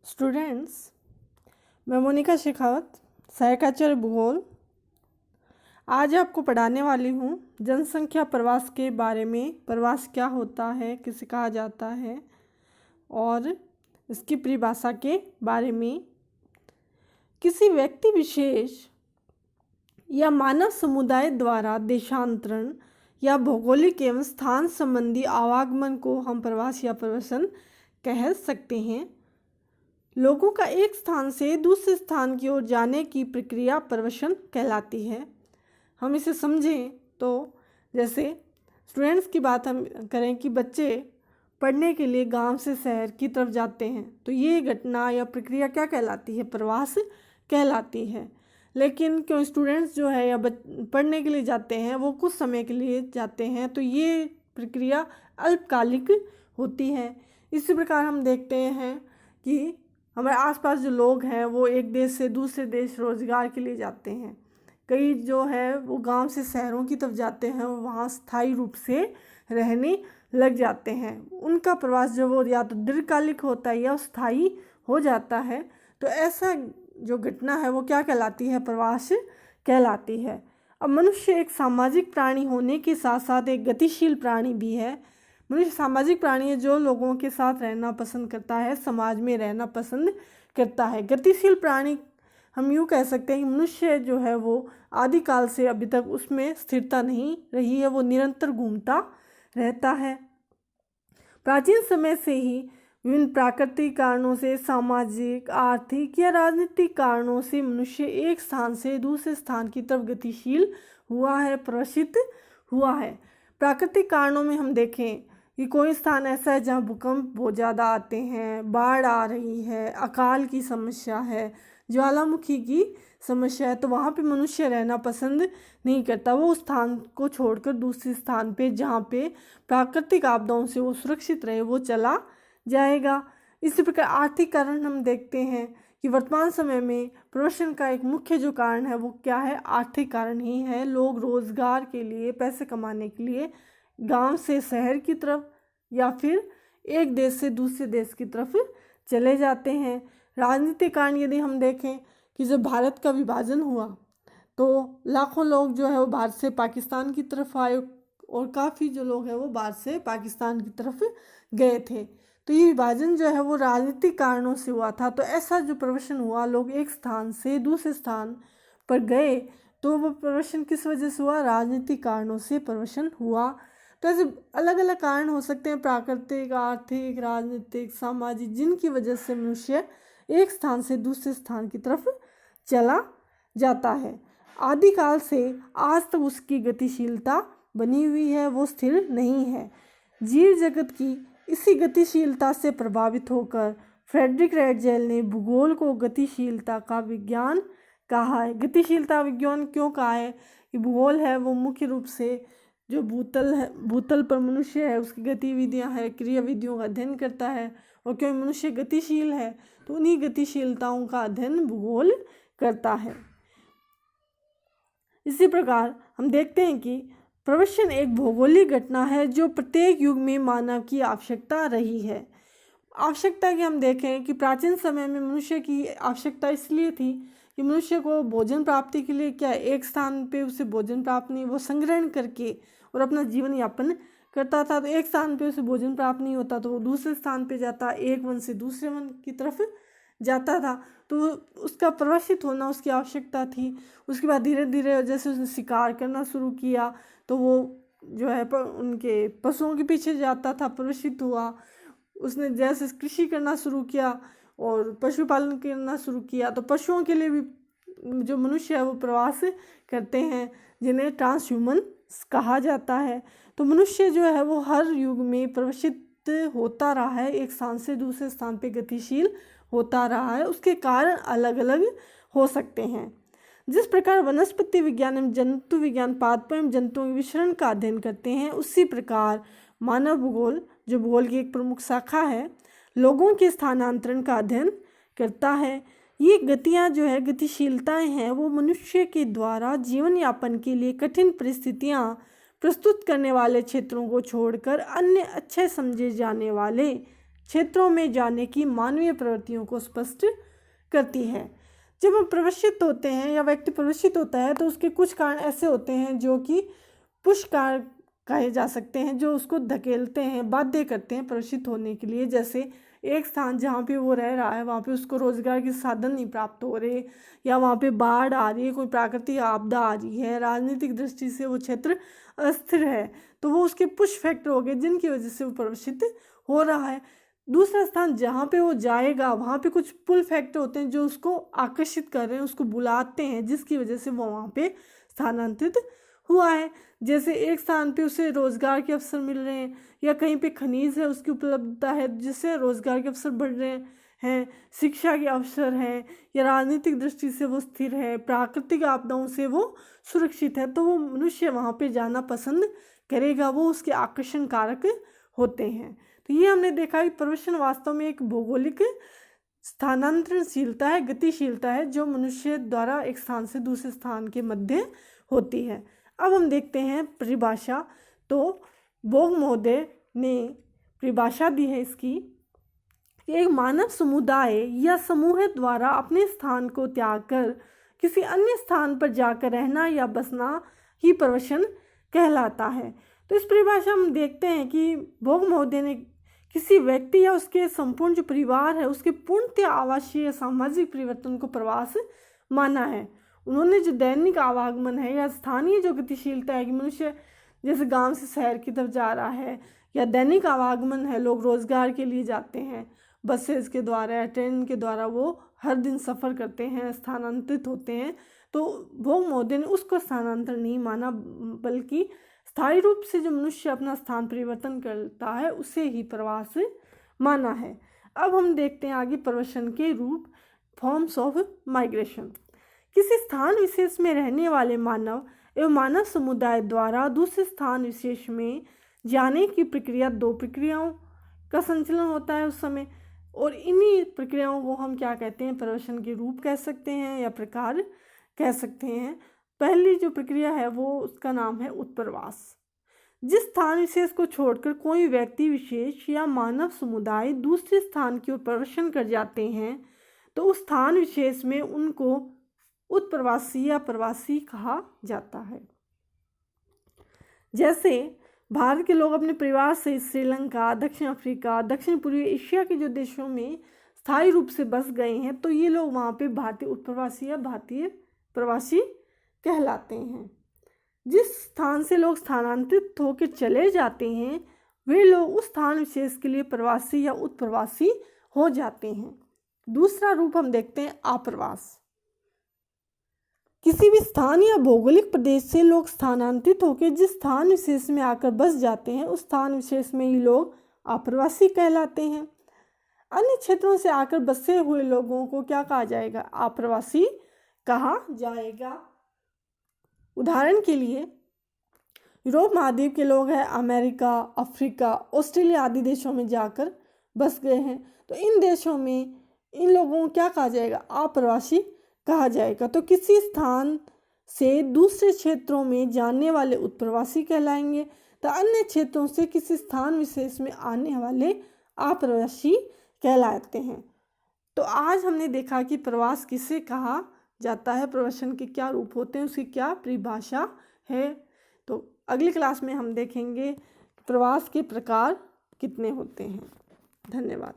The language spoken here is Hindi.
स्टूडेंट्स, मैं मोनिका शेखावत, सहायक आचार्य भूगोल, आज आपको पढ़ाने वाली हूँ जनसंख्या प्रवास के बारे में। प्रवास क्या होता है, किसे कहा जाता है और इसकी परिभाषा के बारे में। किसी व्यक्ति विशेष या मानव समुदाय द्वारा देशांतरण या भौगोलिक एवं स्थान संबंधी आवागमन को हम प्रवास या प्रवसन कह सकते हैं। लोगों का एक स्थान से दूसरे स्थान की ओर जाने की प्रक्रिया प्रवसन कहलाती है। हम इसे समझें तो जैसे स्टूडेंट्स की बात हम करें कि बच्चे पढ़ने के लिए गांव से शहर की तरफ जाते हैं, तो ये घटना या प्रक्रिया क्या कहलाती है? प्रवास कहलाती है। लेकिन क्यों स्टूडेंट्स जो है या पढ़ने के लिए जाते हैं वो कुछ समय के लिए जाते हैं, तो ये प्रक्रिया अल्पकालिक होती है। इसी प्रकार हम देखते हैं कि हमारे आसपास जो लोग हैं वो एक देश से दूसरे देश रोजगार के लिए जाते हैं। कई जो है वो गांव से शहरों की तरफ जाते हैं और वहाँ स्थायी रूप से रहने लग जाते हैं। उनका प्रवास जो वो या तो दीर्घकालिक होता है या स्थायी हो जाता है। तो ऐसा जो घटना है वो क्या कहलाती है? प्रवास कहलाती है। अब मनुष्य एक सामाजिक प्राणी होने के साथ साथ एक गतिशील प्राणी भी है। मनुष्य सामाजिक प्राणी है जो लोगों के साथ रहना पसंद करता है, समाज में रहना पसंद करता है। गतिशील प्राणी हम यूँ कह सकते हैं कि मनुष्य जो है वो आदिकाल से अभी तक उसमें स्थिरता नहीं रही है, वो निरंतर घूमता रहता है। प्राचीन समय से ही विभिन्न प्राकृतिक कारणों से, सामाजिक, आर्थिक या राजनीतिक कारणों से मनुष्य एक स्थान से दूसरे स्थान की तरफ गतिशील हुआ है, प्रवसित हुआ है। प्राकृतिक कारणों में हम देखें कि कोई स्थान ऐसा है जहाँ भूकंप बहुत ज़्यादा आते हैं, बाढ़ आ रही है, अकाल की समस्या है, ज्वालामुखी की समस्या है, तो वहाँ पे मनुष्य रहना पसंद नहीं करता। वो उस स्थान को छोड़कर दूसरे स्थान पे जहाँ पे प्राकृतिक आपदाओं से वो सुरक्षित रहे वो चला जाएगा। इसी प्रकार आर्थिक कारण हम देखते हैं कि वर्तमान समय में प्रवसन का एक मुख्य जो कारण है वो क्या है? आर्थिक कारण ही है। लोग रोजगार के लिए, पैसे कमाने के लिए गांव से शहर की तरफ या फिर एक देश से दूसरे देश की तरफ चले जाते हैं। राजनीतिक कारण यदि हम देखें कि जब भारत का विभाजन हुआ तो लाखों लोग जो है वो भारत से पाकिस्तान की तरफ आए और काफ़ी जो लोग हैं वो भारत से पाकिस्तान की तरफ गए थे। तो ये विभाजन जो है वो राजनीतिक कारणों से हुआ था। तो ऐसा जो प्रवसन हुआ, लोग एक स्थान से दूसरे स्थान पर गए, तो वो प्रवसन किस वजह से हुआ? राजनीतिक कारणों से प्रवसन हुआ। तो ऐसे अलग अलग कारण हो सकते हैं, प्राकृतिक, आर्थिक, राजनीतिक, सामाजिक, जिनकी वजह से मनुष्य एक स्थान से दूसरे स्थान की तरफ चला जाता है। आदिकाल से आज तक उसकी गतिशीलता बनी हुई है, वो स्थिर नहीं है। जीव जगत की इसी गतिशीलता से प्रभावित होकर फ्रेडरिक रेडजेल ने भूगोल को गतिशीलता का विज्ञान कहा है। गतिशीलता विज्ञान क्यों कहा है? कि भूगोल है वो मुख्य रूप से जो भूतल है, भूतल पर मनुष्य है उसकी गतिविधियां है, क्रियाविधियों का अध्ययन करता है। और क्यों मनुष्य गतिशील है तो उन्हीं गतिशीलताओं का अध्ययन भूगोल करता है। इसी प्रकार हम देखते हैं कि प्रवसन एक भौगोलिक घटना है जो प्रत्येक युग में मानव की आवश्यकता रही है। आवश्यकता की हम देखें कि प्राचीन समय में मनुष्य की आवश्यकता इसलिए थी कि मनुष्य को भोजन प्राप्ति के लिए क्या एक स्थान पे उसे भोजन प्राप्त नहीं, वो संग्रहण करके और अपना जीवन यापन करता था। तो एक स्थान पे उसे भोजन प्राप्त नहीं होता तो वो दूसरे स्थान पे जाता, एक वन से दूसरे वन की तरफ जाता था। तो उसका प्रवसित होना उसकी आवश्यकता थी। उसके बाद धीरे धीरे जैसे उसने शिकार करना शुरू किया तो वो जो है उनके पशुओं के पीछे जाता था, प्रवसित हुआ। उसने जैसे कृषि करना शुरू किया और पशुपालन करना शुरू किया, तो पशुओं के लिए भी जो मनुष्य है वो प्रवास करते हैं, जिन्हें ट्रांसह्यूमन कहा जाता है। तो मनुष्य जो है वो हर युग में प्रवसित होता रहा है, एक स्थान से दूसरे स्थान पे गतिशील होता रहा है। उसके कारण अलग अलग हो सकते हैं। जिस प्रकार वनस्पति विज्ञान एवं जंतु विज्ञान पादपों एवं जंतुओं के विचरण का अध्ययन करते हैं, उसी प्रकार मानव भूगोल, जो भूगोल की एक प्रमुख शाखा है, लोगों के स्थानांतरण का अध्ययन करता है। ये गतियाँ जो है, गतिशीलताएं हैं, वो मनुष्य के द्वारा जीवन यापन के लिए कठिन परिस्थितियाँ प्रस्तुत करने वाले क्षेत्रों को छोड़कर अन्य अच्छे समझे जाने वाले क्षेत्रों में जाने की मानवीय प्रवृत्तियों को स्पष्ट करती है। जब हम प्रवशित होते हैं या व्यक्ति प्रवशित होता है तो उसके कुछ कारण ऐसे होते हैं जो कि पुश कारण कहे जा सकते हैं, जो उसको धकेलते हैं, बाध्य करते हैं प्रवशित होने के लिए। जैसे एक स्थान जहाँ पे वो रह रहा है वहाँ पे उसको रोजगार के साधन नहीं प्राप्त हो रहे, या वहाँ पे बाढ़ आ रही है, कोई प्राकृतिक आपदा आ रही है, राजनीतिक दृष्टि से वो क्षेत्र अस्थिर है, तो वो उसके पुश फैक्टर हो गए जिनकी वजह से वो प्रवशित हो रहा है। दूसरा स्थान जहाँ पे वो जाएगा वहाँ पे कुछ पुल फैक्टर होते हैं जो उसको आकर्षित कर रहे हैं, उसको बुलाते हैं, जिसकी वजह से वो वहाँ पे स्थानांतरित हुआ है। जैसे एक स्थान पे उसे रोजगार के अवसर मिल रहे हैं, या कहीं पे खनिज है उसकी उपलब्धता है जिससे रोजगार के अवसर बढ़ रहे हैं, शिक्षा के अवसर हैं, या राजनीतिक दृष्टि से वो स्थिर है, प्राकृतिक आपदाओं से वो सुरक्षित है, तो वो मनुष्य वहाँ पे जाना पसंद करेगा, वो उसके आकर्षण कारक होते हैं। तो ये हमने देखा कि प्रवसन वास्तव में एक भौगोलिक स्थानांतरणशीलता है, गतिशीलता है, जो मनुष्य द्वारा एक स्थान से दूसरे स्थान के मध्य होती है। अब हम देखते हैं परिभाषा। तो बोग महोदय ने परिभाषा दी है इसकी, एक मानव समुदाय या समूह द्वारा अपने स्थान को त्याग कर किसी अन्य स्थान पर जाकर रहना या बसना ही प्रवसन कहलाता है। तो इस परिभाषा में हम देखते हैं कि बोग महोदय ने किसी व्यक्ति या उसके संपूर्ण जो परिवार है उसके पूर्णतः आवासीय सामाजिक परिवर्तन को प्रवास माना है। उन्होंने जो दैनिक आवागमन है या स्थानीय जो गतिशीलता है कि मनुष्य जैसे गांव से शहर की तरफ जा रहा है, या दैनिक आवागमन है, लोग रोजगार के लिए जाते हैं बसेस के द्वारा या ट्रेन के द्वारा, वो हर दिन सफ़र करते हैं, स्थानांतरित होते हैं, तो बोग महोदय ने उसको स्थानांतरण नहीं माना, बल्कि स्थायी रूप से जो मनुष्य अपना स्थान परिवर्तन करता है उसे ही प्रवास माना है। अब हम देखते हैं आगे प्रवसन के रूप, फॉर्म्स ऑफ माइग्रेशन। किसी स्थान विशेष में रहने वाले मानव एवं मानव समुदाय द्वारा दूसरे स्थान विशेष में जाने की प्रक्रिया, दो प्रक्रियाओं का संचलन होता है उस समय, और इन्हीं प्रक्रियाओं को हम क्या कहते हैं, प्रवसन के रूप कह सकते हैं या प्रकार कह सकते हैं। पहली जो प्रक्रिया है वो उसका नाम है उत्प्रवास। जिस स्थान विशेष को छोड़कर कोई व्यक्ति विशेष या मानव समुदाय दूसरे स्थान की ओर प्रवसन कर जाते हैं तो उस स्थान विशेष में उनको उत्प्रवासी या प्रवासी कहा जाता है। जैसे भारत के लोग अपने परिवार से श्रीलंका, दक्षिण अफ्रीका, दक्षिण पूर्वी एशिया के जो देशों में स्थायी रूप से बस गए हैं, तो ये लोग वहाँ पे भारतीय उत्प्रवासी या भारतीय प्रवासी कहलाते हैं। जिस स्थान से लोग स्थानांतरित होकर चले जाते हैं वे लोग उस स्थान विशेष के लिए प्रवासी या उत्प्रवासी हो जाते हैं। दूसरा रूप हम देखते हैं आप्रवास। किसी भी स्थान या भौगोलिक प्रदेश से लोग स्थानांतरित होकर जिस स्थान विशेष में आकर बस जाते हैं उस स्थान विशेष में ही लोग आप्रवासी कहलाते हैं। अन्य क्षेत्रों से आकर बसे हुए लोगों को क्या कहा जाएगा, आप्रवासी कहा जाएगा। उदाहरण के लिए यूरोप महाद्वीप के लोग हैं, अमेरिका, अफ्रीका, ऑस्ट्रेलिया आदि देशों में जाकर बस गए हैं, तो इन देशों में इन लोगों को क्या कहा जाएगा, आप्रवासी कहा जाएगा। तो किसी स्थान से दूसरे क्षेत्रों में जाने वाले उत्प्रवासी कहलाएंगे, तो अन्य क्षेत्रों से किसी स्थान विशेष में आने वाले आप्रवासी कहलाते हैं। तो आज हमने देखा कि प्रवास किसे कहा जाता है, प्रवसन के क्या रूप होते हैं, उसकी क्या परिभाषा है। तो अगली क्लास में हम देखेंगे प्रवास के प्रकार कितने होते हैं। धन्यवाद।